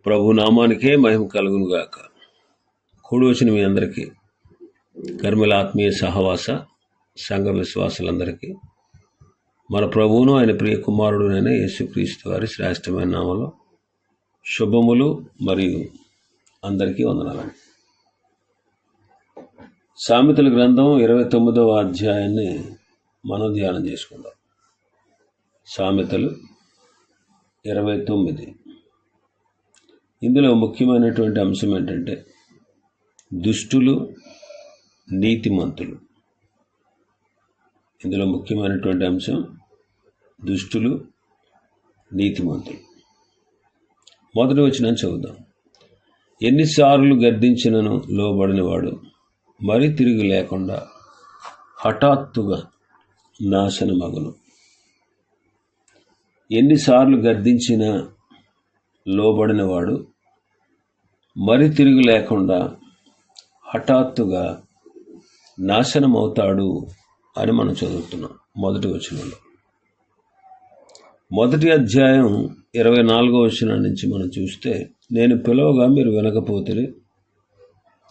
ప్రభు నామానికే మహిమ కలుగును గాక. కూడి వచ్చిన మీ అందరికీ, కర్మల ఆత్మీయ సహవాస సంఘ విశ్వాసులందరికీ మన ప్రభువును ఆయన ప్రియ కుమారుడునైన యేసుక్రీస్తు వారి శ్రేష్టమైన నామలో శుభములు మరియు అందరికీ వందనాలండి. సామెతల గ్రంథం 29వ అధ్యాయాన్ని మనం ధ్యానం చేసుకుందాం. సామెతలు 29. ఇందులో ముఖ్యమైనటువంటి అంశం ఏంటంటే దుష్టులు, నీతిమంతులు. ఇందులో ముఖ్యమైనటువంటి అంశం దుష్టులు, నీతిమంతులు. మొదటి వచనం చదువుదాం. ఎన్నిసార్లు గద్దించినను లోబడినవాడు మరి తిరిగి లేకుండా హఠాత్తుగా నాశనమగును. ఎన్నిసార్లు గద్దించినా లోబడినవాడు మరి తిరిగి లేకుండా హఠాత్తుగా నాశనమవుతాడు అని మనం చదువుతున్నాం మొదటి వచనంలో. మొదటి అధ్యాయం 24వ వచనం నుంచి మనం చూస్తే, నేను పిలవగా మీరు వినకపోతే,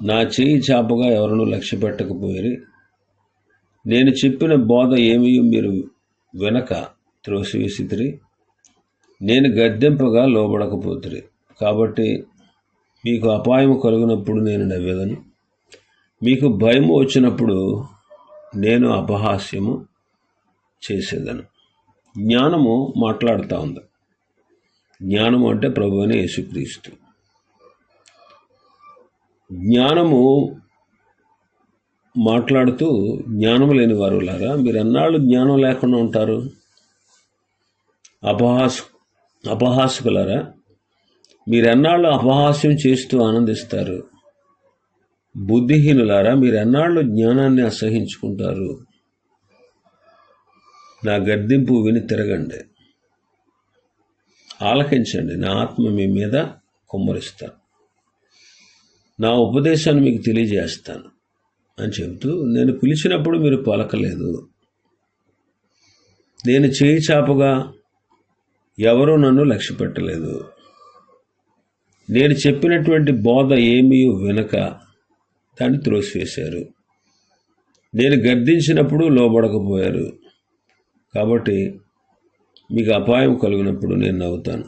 నా చేయి చాపగా ఎవరినూ లక్ష్య పెట్టకపోయిరి, నేను చెప్పిన బోధ ఏమీ మీరు వినక త్రోసివేసితిరి, నేను గద్దెంపగా లోబడకపోతిరి. కాబట్టి మీకు అపాయం కలిగినప్పుడు నేను నవ్వేదను, మీకు భయము వచ్చినప్పుడు నేను అపహాస్యము చేసేదను. జ్ఞానము మాట్లాడుతూ ఉంది. జ్ఞానము అంటే ప్రభువైన యేసుక్రీస్తు. జ్ఞానము మాట్లాడుతూ, జ్ఞానం లేని వారులారా మీరు ఎన్నాళ్ళు జ్ఞానం లేకుండా ఉంటారు? అపహాసకులారా మీరెన్నాళ్ళు అపహాస్యం చేస్తూ ఆనందిస్తారు? బుద్ధిహీనులారా మీరెన్నాళ్ళు జ్ఞానాన్ని అసహించుకుంటారు? నా గద్దింపు విని తిరగండి, ఆలకించండి, నా ఆత్మ మీ మీద కుమ్మరిస్తాను, నా ఉపదేశాన్ని మీకు తెలియజేస్తాను అని చెబుతూ, నేను పిలిచినప్పుడు మీరు పలకలేదు, నేను చేయి చాపగా ఎవరూ నన్ను లక్ష్య పెట్టలేదు, నేను చెప్పినటువంటి బోధ ఏమీ వినక దాన్ని త్రోసివేశారు, నేను గద్దించినప్పుడు లోబడకపోయారు. కాబట్టి మీకు అపాయం కలిగినప్పుడు నేను నవ్వుతాను,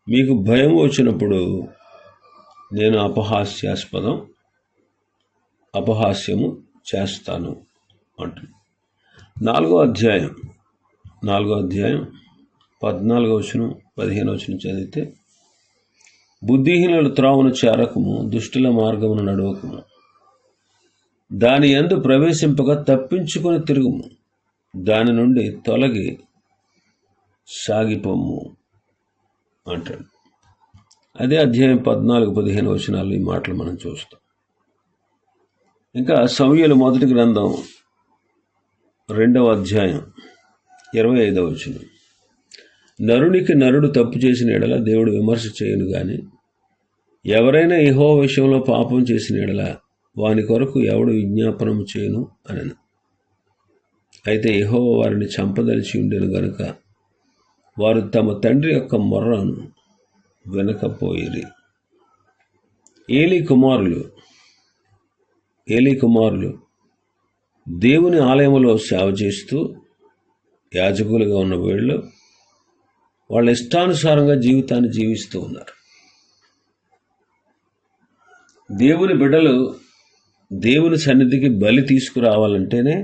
మీకు భయం వచ్చినప్పుడు నేను అపహాస్యము చేస్తాను అంటుంది. 4వ అధ్యాయం 14వ వచనం 15వ వచనం చదివితే, బుద్ధిహీనుల త్రోవను చేరకము, దుష్టుల మార్గమును నడవకము, దాని యందు ప్రవేశింపగా తప్పించుకొని తిరుగుము, దాని నుండి తొలగి సాగిపోము అంటాడు. అదే అధ్యాయం 14-15 వచనాలు ఈ మాటలు మనం చూస్తాం. ఇంకా సమూయేలు మొదటి గ్రంథం 2వ అధ్యాయం 25వ వచనం, నరునికి నరుడు తప్పు చేసిన ఎడల దేవుడు విమర్శ చేయను గాని, ఎవరైనా యెహోవా విషయంలో పాపం చేసిన ఎడల వాని కొరకు ఎవడు విజ్ఞాపనం చేయను అనను. అయితే యెహోవా వారిని చంపదలిచి ఉండెను గనుక వారు తమ తండ్రి యొక్క మొర్రను వినకపోయిరి. ఏలీ కుమారులు దేవుని ఆలయంలో సేవ చేస్తూ యాజకులుగా ఉన్న వీళ్ళు వాళ్ళ ఇష్టానుసారంగా జీవితాన్ని జీవిస్తూ ఉన్నారు. దేవుని బిడ్డలు దేవుని సన్నిధికి బలి తీసుకురావాలంటేనే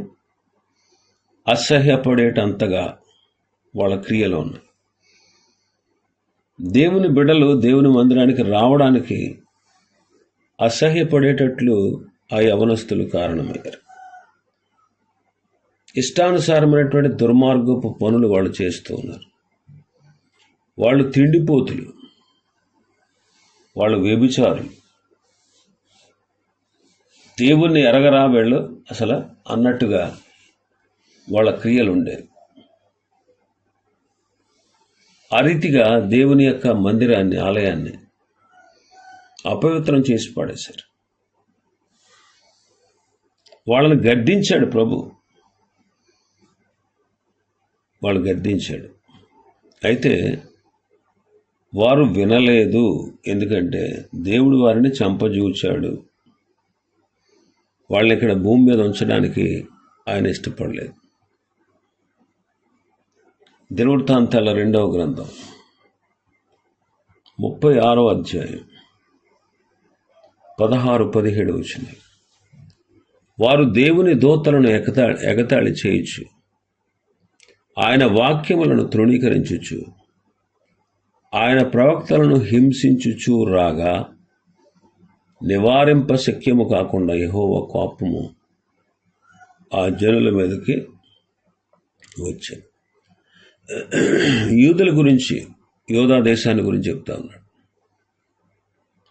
అసహ్యపడేటంతగా వాళ్ళ క్రియలు ఉన్నాయి. దేవుని బిడ్డలు దేవుని మందిరానికి రావడానికి అసహ్యపడేటట్లు ఆ యవనస్తులు కారణమయ్యారు. ఇష్టానుసారమైనటువంటి దుర్మార్గపు పనులు వాళ్ళు చేస్తూ ఉన్నారు. వాళ్ళు తిండిపోతులు, వాళ్ళు వ్యభిచారులు, దేవుణ్ణి ఎరగరా వీళ్ళు అసలు అన్నట్టుగా వాళ్ళ క్రియలు ఉండేవి. ఆ రీతిగా దేవుని యొక్క మందిరాన్ని, ఆలయాన్ని అపవిత్రం చేసి పడేశారు. వాళ్ళని గద్దించాడు ప్రభు, వాళ్ళు గద్దించాడు. అయితే వారు వినలేదు, ఎందుకంటే దేవుడు వారిని చంపజూచాడు. వాళ్ళని ఇక్కడ భూమి మీద ఉంచడానికి ఆయన ఇష్టపడలేదు. దినవృత్తాంతాల 2వ గ్రంథం 36వ అధ్యాయం 16-17 వచనాలు. వారు దేవుని దూతలను ఎగతాళి చేయుచు, ఆయన వాక్యములను తృణీకరించుచు, ఆయన ప్రవక్తలను హింసించుచు రాగా నివారింప శక్యము కాకుండా యెహోవా కోపము ఆ జనుల మీదకి వచ్చింది. యూదుల గురించి, యోధా దేశాన్ని గురించి చెప్తా ఉన్నాడు.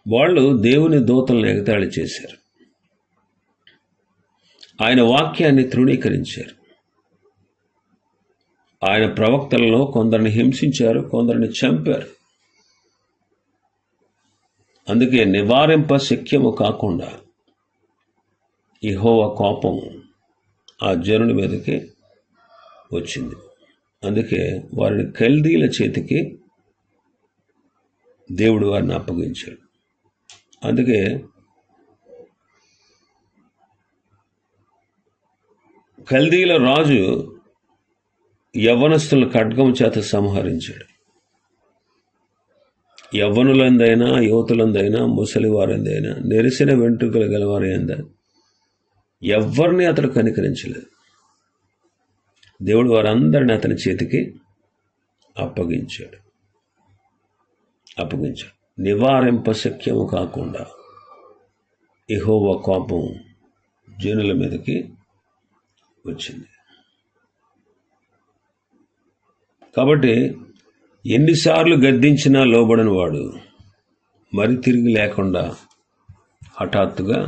వాళ్ళు దేవుని దూతలను ఎగతాళి చేశారు, ఆయన వాక్యాన్ని తృణీకరించారు, ఆయన ప్రవక్తలలో కొందరిని హింసించారు, కొందరిని చంపారు. అందుకే నివారింప శక్యము కాకుండా యెహోవా కోపం ఆ జనుల మీదకి వచ్చింది. అందుకే వారిని కల్దీల చేతికి దేవుడు వారిని అప్పగించాడు. అందుకే కల్దీల రాజు యవ్వనస్తులను ఖడ్గం చేత సంహరించాడు. యవ్వనులందైనా, యువతులందైనా, ముసలివారందైనా, నెరిసిన వెంట్రుకలు గలవారైందా ఎవరిని అతడు కనికరించలేదు. దేవుడు వారందరిని అతని చేతికి అప్పగించాడు. నివారింప శక్యము కాకుండా యెహోవా కోపం జనుల మీదకి వచ్చింది. కాబట్టి ఎన్నిసార్లు గద్దించినా లోబడని వాడు మరి తిరిగి లేకుండా హఠాత్తుగా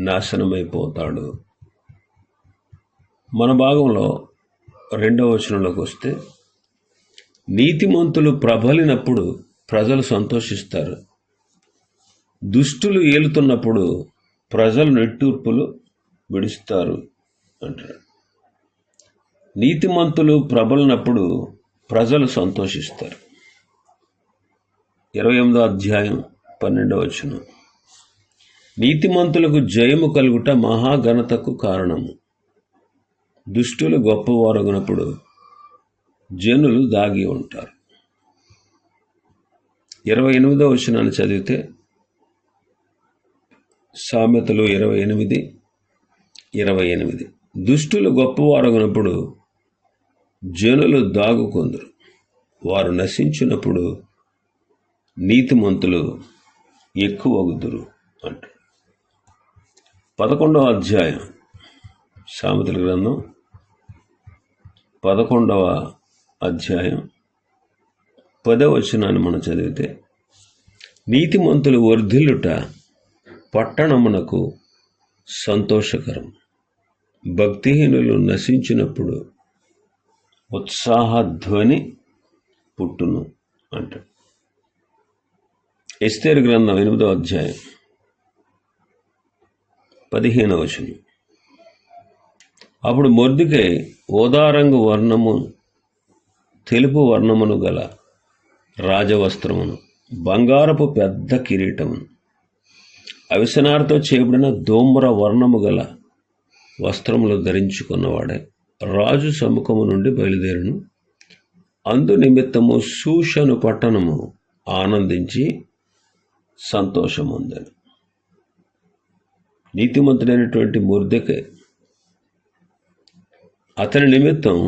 నాశనమైపోతాడు. మన భాగంలో 2వ వచనంలోకి వస్తే, నీతిమంతులు ప్రబలినప్పుడు ప్రజలు సంతోషిస్తారు, దుష్టులు ఏలుతున్నప్పుడు ప్రజలు నిట్టూర్పులు విడుస్తారు అంటాడు. నీతిమంతులు ప్రబలినప్పుడు ప్రజలు సంతోషిస్తారు. 28వ అధ్యాయం 12వ వచనం, నీతిమంతులకు జయము కలుగుట మహాఘనతకు కారణము, దుష్టులు గొప్పవారగునప్పుడు జనులు దాగి ఉంటారు. 28వ వచనాన్ని చదివితే, సామెతలు 28:28, దుష్టులు గొప్పవారగునప్పుడు జనులు దాగుకొందురు, వారు నశించినప్పుడు నీతిమంతులు ఎక్కువగుదురు అంటారు. 11వ అధ్యాయం సామెతల గ్రంథం 11వ అధ్యాయం 10వ వచనాన్ని మనం చదివితే, నీతిమంతులు వర్ధిల్లుట పట్టణమునకు సంతోషకరం, భక్తిహీనులు నశించినప్పుడు ఉత్సాహధ్వని పుట్టును అంటాడు. ఎస్తేరు గ్రంథం 8వ అధ్యాయం 15వ వచనం, అప్పుడు మొర్దెకై ఓదారంగు వర్ణము, తెలుపు వర్ణమును గల రాజవస్త్రమును, బంగారపు పెద్ద కిరీటమును, అవిసనారతో చేయబడిన ధూమ్ర వర్ణము గల వస్త్రములు ధరించుకున్నవాడే రాజు సముఖము నుండి బయలుదేరును. అందు నిమిత్తము షూషను పట్టణము ఆనందించి సంతోషముందెను. నీతిమంతుడైనటువంటి మొర్దెకై, అతని నిమిత్తం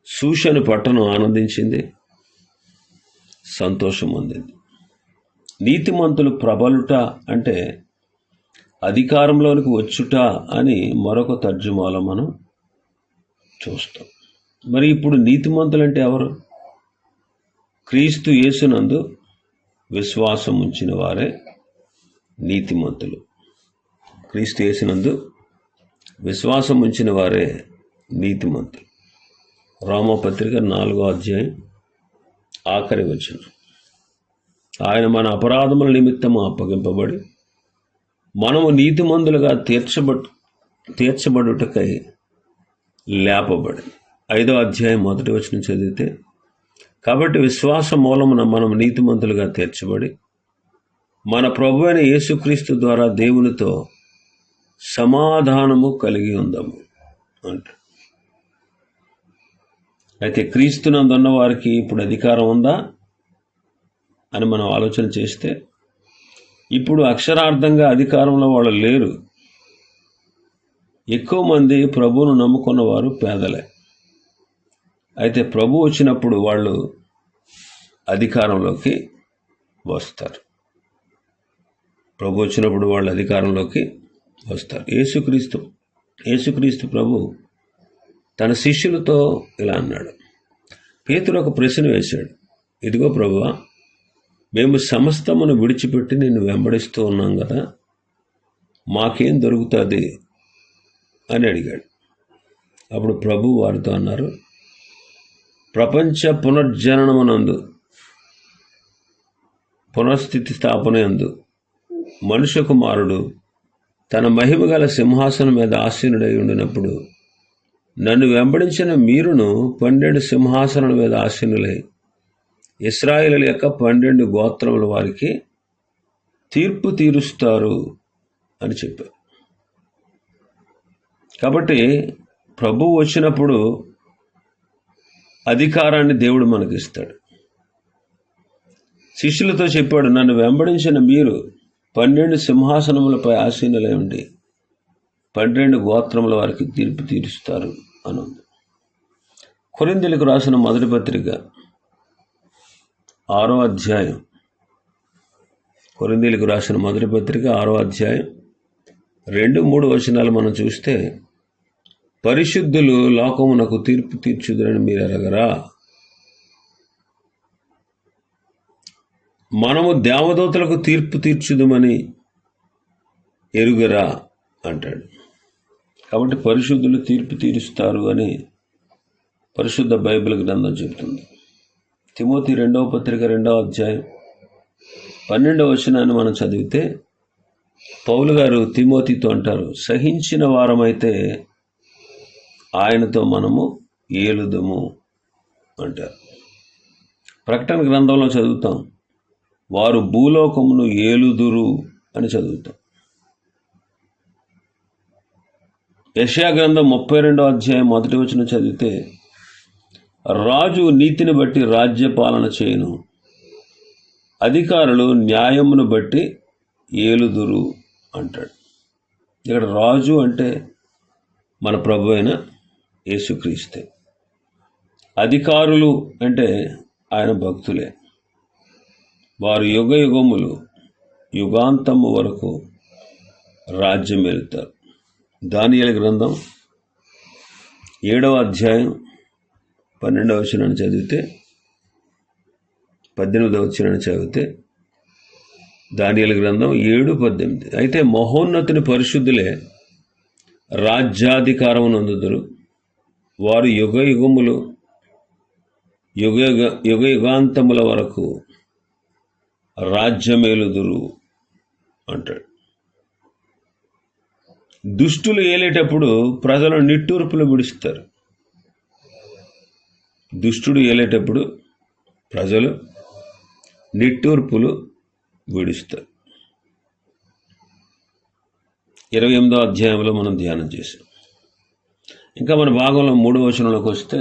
షూషను పట్టణం ఆనందించింది, సంతోషం పొందింది. నీతిమంతులు ప్రబలుట అంటే అధికారంలోనికి వచ్చుట అని మరొక తర్జుమాలో మనం చూస్తాం. మరి ఇప్పుడు నీతిమంతులు అంటే ఎవరు? క్రీస్తు యేసునందు విశ్వాసం ఉంచిన వారే నీతిమంతులు. క్రీస్తు యేసునందు విశ్వాసం ఉంచిన వారే నీతిమంతులు. రోమాపత్రిక 4వ అధ్యాయం ఆఖరి వచనం, ఆయన మన అపరాధముల నిమిత్తము అప్పగింపబడి మనము నీతిమంతులుగా తీర్చబడుటకై లేపబడి. 5వ అధ్యాయం 1వ వచనం చదివితే, కాబట్టి విశ్వాస మూలమున మనం నీతిమంతులుగా తీర్చబడి మన ప్రభువైన యేసుక్రీస్తు ద్వారా దేవునితో సమాధానము కలిగి ఉందాము అంట. అయితే క్రీస్తునందున్న వారికి ఇప్పుడు అధికారం ఉందా అని మనం ఆలోచన చేస్తే, ఇప్పుడు అక్షరార్థంగా అధికారంలో వాళ్ళు లేరు. ఎక్కువ మంది ప్రభువును నమ్ముకున్న వారు పేదలే. అయితే ప్రభు వచ్చినప్పుడు వాళ్ళు అధికారంలోకి వస్తారు. ప్రభు వచ్చినప్పుడు వాళ్ళు అధికారంలోకి వస్తారు. యేసుక్రీస్తు ప్రభు తన శిష్యులతో ఇలా అన్నాడు. పేతురు ఒక ప్రశ్న వేశాడు, ఇదిగో ప్రభువా, మేము సమస్తమును విడిచిపెట్టి నిన్ను వెంబడిస్తూ ఉన్నాం కదా, మాకేం దొరుకుతుంది అని అడిగాడు. అప్పుడు ప్రభు వారితో అన్నారు, ప్రపంచ పునర్జననమునందు పునఃస్థితి స్థాపన యందు మనుష్య కుమారుడు తన మహిమగల సింహాసనం మీద ఆసీనుడై ఉండినప్పుడు నన్ను వెంబడించిన మీరును 12 సింహాసనాల మీద ఆసీనులై ఇశ్రాయేలు యొక్క 12 గోత్రముల వారికి తీర్పు తీరుస్తారు అని చెప్పారు. కాబట్టి ప్రభువు వచ్చినప్పుడు అధికారాన్ని దేవుడు మనకిస్తాడు. శిష్యులతో చెప్పాడు, నన్ను వెంబడించిన మీరు 12 సింహాసనములపై ఆసీనులై ఉండి 12 గోత్రముల వారికి తీర్పు తీరుస్తారు అని ఉంది. కొరింథీయులకు రాసిన మొదటి పత్రిక 6వ అధ్యాయం, కొరింథీయులకు రాసిన మొదటి పత్రిక 6వ అధ్యాయం 2-3 వచనాలు మనం చూస్తే, పరిశుద్ధులు లోకమునకు తీర్పు తీర్చుదురని మీరు ఎరగరా, మనము దేవదూతలకు తీర్పు తీర్చుదమని ఎరుగరా అంటాడు. కాబట్టి పరిశుద్ధులు తీర్పు తీరుస్తారు అని పరిశుద్ధ బైబిల్ గ్రంథం చెబుతుంది. తిమోతి 2వ పత్రిక 2వ అధ్యాయం 12వ వచనాన్ని మనం చదివితే పౌలు గారు తిమోతితో అంటారు, సహించిన వారమైతే ఆయనతో మనము ఏలుదము అంటారు. ప్రకటన గ్రంథంలో చదువుతాం, వారు భూలోకమును ఏలుదురు అని చదువుతాం. యెషయా గ్రంథం 32వ అధ్యాయం 1వ వచనం చదివితే, రాజు నీతిని బట్టి రాజ్యపాలన చేయును, అధికారులు న్యాయమును బట్టి ఏలుదురు అంటాడు. ఇక్కడ రాజు అంటే మన ప్రభు అయిన యేసుక్రీస్తే, అధికారులు అంటే ఆయన భక్తులే. వారు యుగ యుగములు యుగాంతము వరకు రాజ్యం వెళ్తారు. దానియేలు గ్రంథం 7వ అధ్యాయం 12వ వచనాన్ని చదివితే 18వ వచనాన్ని చదివితే దానియేలు గ్రంథం 7:18, అయితే మహోన్నతుని పరిశుద్ధులే రాజ్యాధికారము నందుదురు, వారు యుగ యుగములు యుగ యుగాంతముల వరకు రాజ్యమేలుదురు అంటాడు. దుష్టులు ఏలేటప్పుడు ప్రజలు నిట్టూర్పులు విడుస్తారు. దుష్టుడు ఏలేటప్పుడు ప్రజలు నిట్టూర్పులు విడుస్తారు. 28వ అధ్యాయంలో మనం ధ్యానం చేసాం. ఇంకా మన భాగంలో 3వ వచనంలోకి వస్తే,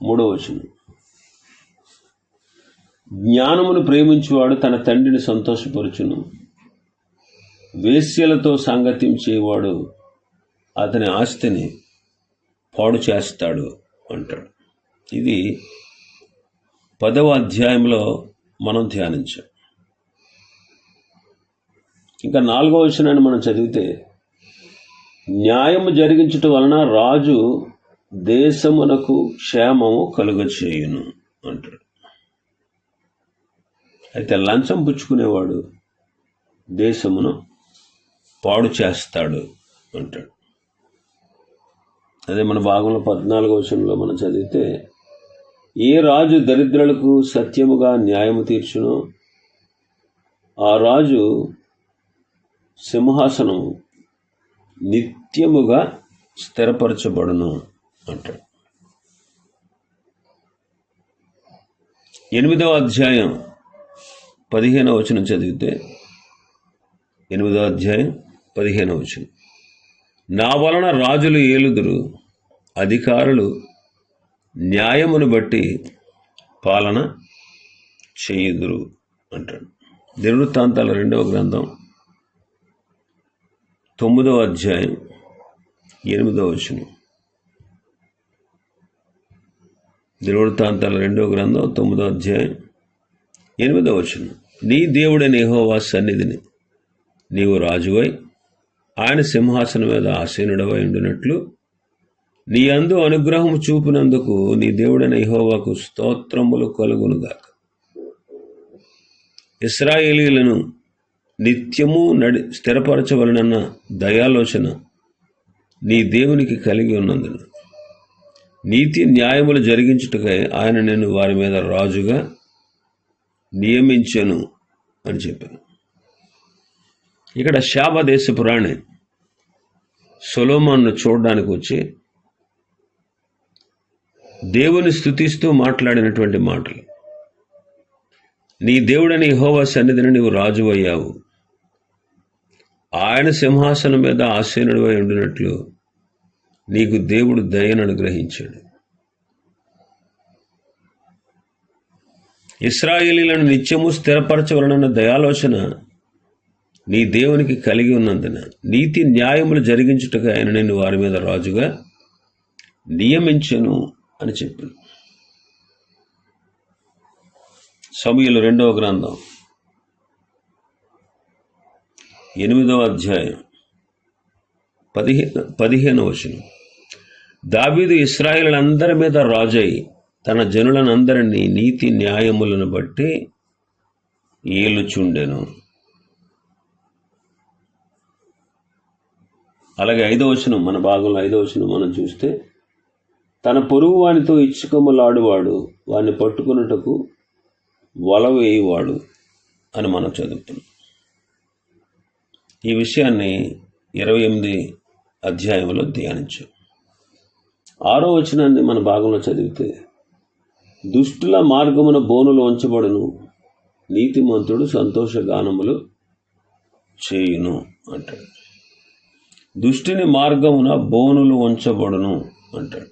3వ వచనం, జ్ఞానమును ప్రేమించువాడు తన తండ్రిని సంతోషపరచును, వేశ్యలతో సాంగత్యించేవాడు అతని ఆస్తిని పాడు చేస్తాడు అంటాడు. ఇది 10వ అధ్యాయంలో మనం ధ్యానించాం. ఇంకా 4వ వచనాన్ని మనం చదివితే, న్యాయము జరిగించుట వలన రాజు దేశమునకు క్షేమము కలుగచేయును అంటాడు. అయితే లంచం పుచ్చుకునేవాడు దేశమును పాడు చేస్తాడు అంటాడు. అదే మన భాగంలో 14వ వచనంలో మనం చదివితే, ఏ రాజు దరిద్రులకు సత్యముగా న్యాయము తీర్చునో ఆ రాజు సింహాసనం నిత్యముగా స్థిరపరచబడును అంటాడు. 8వ అధ్యాయం 15వ వచనం చదివితే, 8వ అధ్యాయం 15వ వచనం, నా వలన రాజులు ఏలుదురు, అధికారులు న్యాయమును బట్టి పాలన చేయుదురు అంటాడు. దినవృత్తాంతాల 2వ గ్రంథం 9వ అధ్యాయం 8వ వచనం. దినవృత్తాంతాల 2వ గ్రంథం 9వ అధ్యాయం 8వ వచనం, నీ దేవుడైన యెహోవా సన్నిధిని నీవు రాజువై ఆయన సింహాసనం మీద ఆసీనుడవై ఉండినట్లు నీ యందు అనుగ్రహము చూపినందుకు నీ దేవుడైన యెహోవాకు స్తోత్రములు కలుగునుగాక. ఇశ్రాయేలీయులను నిత్యము స్థిరపరచవలనన్న దయాలోచన నీ దేవునికి కలిగి ఉన్నందున నీతి న్యాయములు జరిగించుటకై ఆయన నేను వారి మీద రాజుగా నియమించెను అని చెప్పాను. ఇక్కడ షాబా దేశపు రాణి సొలొమోనును చూడడానికి వచ్చి దేవుని స్తుతిస్తూ మాట్లాడినటువంటి మాటలు, నీ దేవుడని యెహోవా సన్నిధిని నీవు రాజు అయ్యావు, ఆయన సింహాసనం మీద ఆసీనుడివై ఉండినట్లు నీకు దేవుడు దయను అనుగ్రహించాడు. ఇశ్రాయేలీయులను నిత్యము స్థిరపరచవలనన్న దయాలోచన నీ దేవునికి కలిగి ఉన్నందున నీతి న్యాయములు జరిగించుటకు ఆయన నిన్ను వారి మీద రాజుగా నియమించెను అని చెప్పాను. సమూయేలు 2వ గ్రంథం 8వ అధ్యాయం 15వ వచనం, దావీదు ఇశ్రాయేలులందరి మీద రాజై తన జనులనందరినీ నీతి న్యాయములను బట్టి ఏలుచుండెను. అలాగే 5వ వచనం, మన భాగంలో 5వ వచనం మనం చూస్తే, తన పొరుగు వానితో ఇచ్చుకొమ్మలాడువాడు వాడిని పట్టుకున్నటకు వల వేయువాడు అని మనం చదువుతున్నాం. ఈ విషయాన్ని 28 అధ్యాయంలో ధ్యానించాం. 6వ వచనాన్ని మన భాగంలో చదివితే, దుష్టుల మార్గమున బోనులు ఉంచబడును, నీతిమంతుడు సంతోషగానములు చేయును అంటాడు. దుష్టుని మార్గమున బోనులు ఉంచబడును అంటాడు.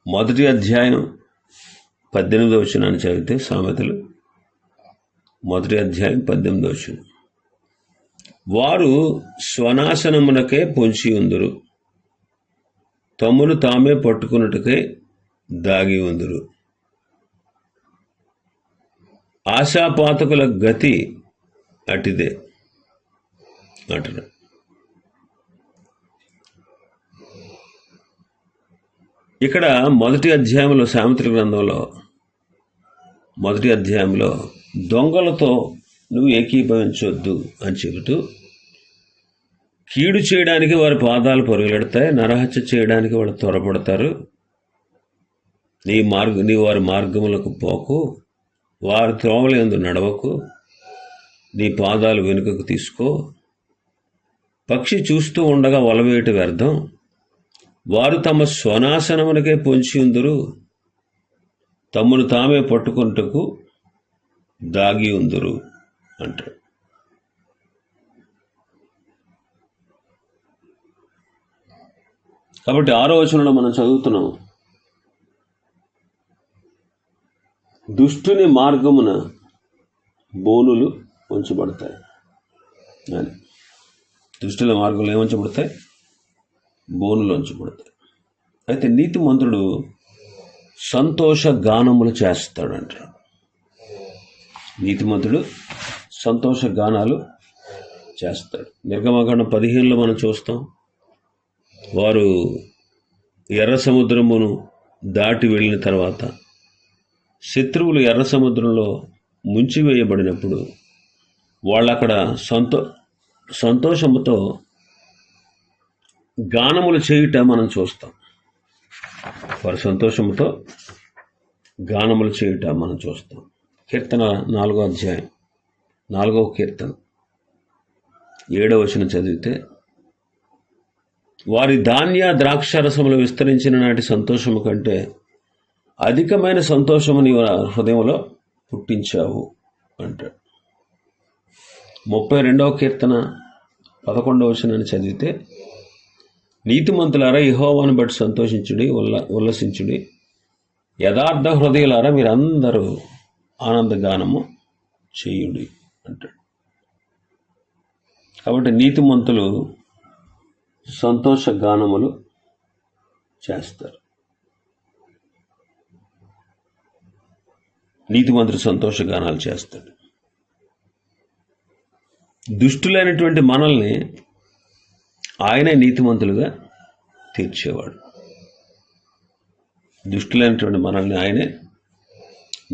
1వ అధ్యాయం 18వ వచనాన్ని చదివితే, సామెతలు 1వ అధ్యాయం 18వ వచనం, వారు స్వనాశనమునకే పొంచి ఉందురు, తమ్మును తామే పట్టుకున్నట్టుకే దాగి ఉందురు, ఆశాపాతకుల గతి అటిదే అంటారు. ఇక్కడ 1వ అధ్యాయంలో, సామెతల గ్రంథంలో 1వ అధ్యాయంలో దొంగలతో నువ్వు ఏకీభవించవద్దు అని చెబుతూ, కీడు చేయడానికి వారి పాదాలు పరుగులెడతాయి, నరహత్య చేయడానికి వాళ్ళు త్వరపడతారు, నీ వారి మార్గములకు పోకు, వారి త్రోవలందు నడవకు, నీ పాదాలు వెనుకకు తీసుకో, పక్షి చూస్తూ ఉండగా వలవేయట వ్యర్థం, వారు తమ స్వనాశనమునకే పొంచి ఉందురు, తమ్మును తామే పట్టుకుంటకు దాగి ఉందురు అంటారు. కాబట్టి 6వ వచనంలో మనం చదువుతున్నాం, దుష్టుని మార్గమున బోనులు ఉంచబడతాయి అని. దుష్టుల మార్గంలో ఏముంచబడతాయి? బోనులు ఉంచబడతాయి. అయితే నీతిమంతుడు సంతోష గానములు చేస్తాడంటారు. నీతిమంతుడు సంతోష గానాలు చేస్తాడు. నిర్గమకాండం 15లో మనం చూస్తాం, వారు ఎర్ర సముద్రమును దాటి వెళ్ళిన తర్వాత శత్రువులు ఎర్ర సముద్రంలో ముంచివేయబడినప్పుడు వాళ్ళు అక్కడ సంతోషముతో గానములు చేయుట మనం చూస్తాం. వారి సంతోషముతో గానములు చేయుట మనం చూస్తాం. కీర్తన 4వ అధ్యాయం 4వ కీర్తన 7వ వచనం చదివితే, వారి ధాన్య ద్రాక్షారసములు విస్తరించిన నాటి సంతోషము కంటే అధికమైన సంతోషము నీవు నా హృదయంలో పుట్టించావు అంటాడు. 32వ కీర్తన 11వ వచనాన్ని చదివితే, నీతిమంతులారా యెహోవాను బట్టి సంతోషించుడి, ఉల్లసించుడి, యథార్థ హృదయులారా మీరందరూ ఆనందగానము చేయుడి అంటాడు. కాబట్టి నీతిమంతులు సంతోష గానములు చేస్తారు. నీతిమంతుడు సంతోష గానాలు చేస్తాడు. దుష్టులైనటువంటి మనల్ని ఆయనే నీతిమంతులుగా తీర్చేవాడు. దుష్టులైనటువంటి మనల్ని ఆయనే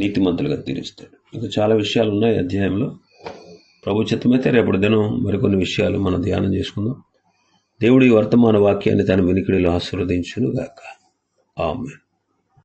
నీతిమంతులుగా తీరుస్తాడు. ఇంకా చాలా విషయాలు ఉన్నాయి అధ్యాయంలో. ప్రభు చిత్తమైతే రేపటి దినం మరికొన్ని విషయాలు మనం ధ్యానం చేసుకుందాం. దేవుడి వర్తమాన వాక్యాన్ని తన వినికిడిలో ఆశీర్వదించును గాక. ఆమేన్.